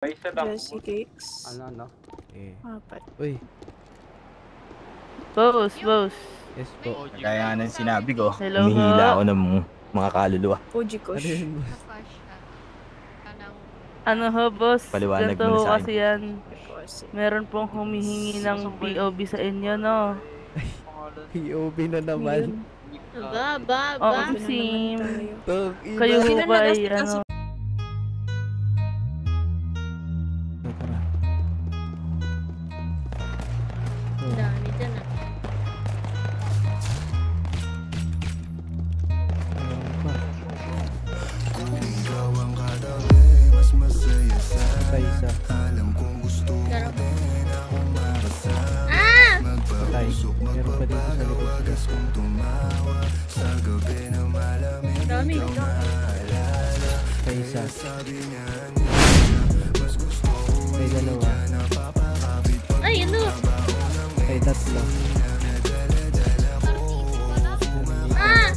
May isa lang. Jessie Cakes. Ano? Apat. Uy. Boss. Yes po. Kaya nga sinabi ko, Hello, humihila ako ng mga kaluluwa. OG Kush. Ano ho, boss? Paliwanag Ganito mo na ho sa akin. kasi yan. Meron pong humihingi ng POV sa inyo, no? POV na naman. Oo, sim. Kayo Sino ho ba na ay nasa- ano? Dami dyan ah. Isa. Patay. Meron pa dito sa likod. Dami. Isa. May dalawa. Ay, ano? May tatlo. Ah!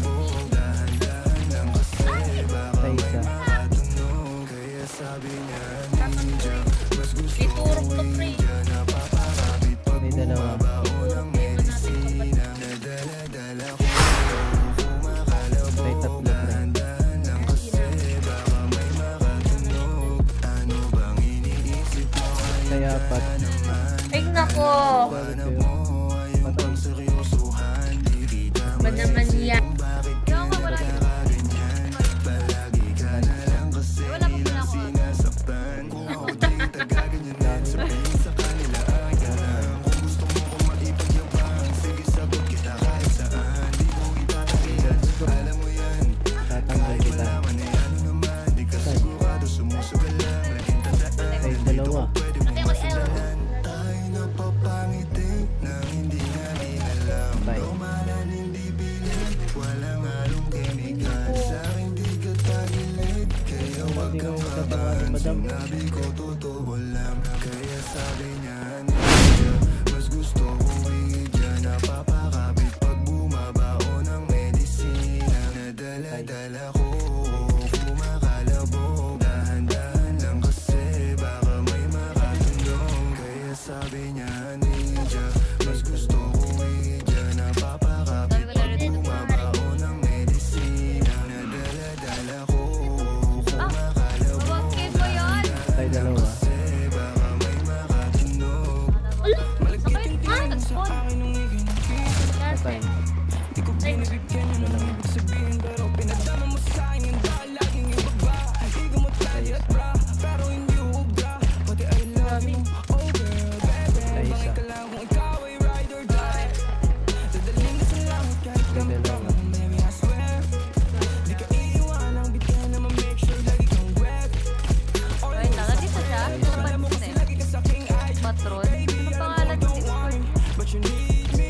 May isa. Iturok to pre. May dalawa. May tatlo. Kaya apat. Ay, nako. Ba naman yan? Yung wala na. Wala pa pala ako. Tatanggal kita. Ay, dalawa. Ate ko sa'yo. Patay. Hindi ko tatawarin, madam. Patay, dalawa. Patay. Patay isa. May dalawa. Patron? Ano pangalan ng Discord? Patay naman.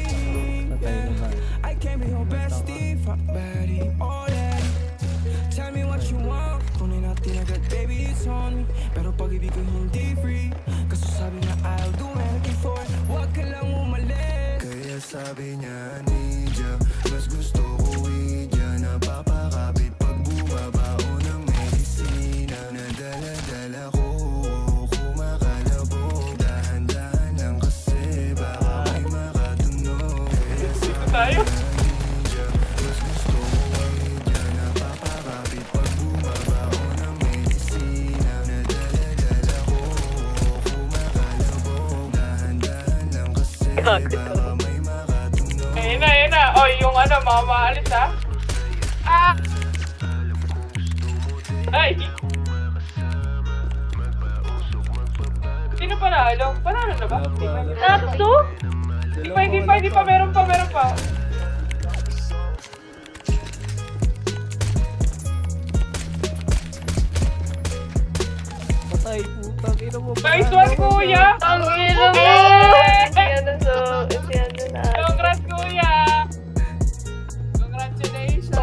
Pero pag-ibig ko hindi free. Kaso sabi niya I'll do anything for it. Huwag ka lang umalis. Kaya sabi niya Ninja, mas gusto ko Ouija. Napapakapit pag bumabao ng medisina. Nadala-dala ko, kumakalabog. Dahan-dahan lang kasi baka may makatunog. Kaya sabi niya Ninja, mas gusto ko Ouija. Napapakapit pag bumabao ng medisina. Nadala-dala ko, kumakalabog. Dahan-dahan lang kasi baka may makatunog. Ayun na. O, yung ano, mamaalis ha? Ah! Ay! Sino panalo? Panalo na ba? Tatlo? Hindi pa, meron pa. Patay, putang ina mo. Nice one, kuya! Ang ina mo! Congrats, kuya! Congratulations!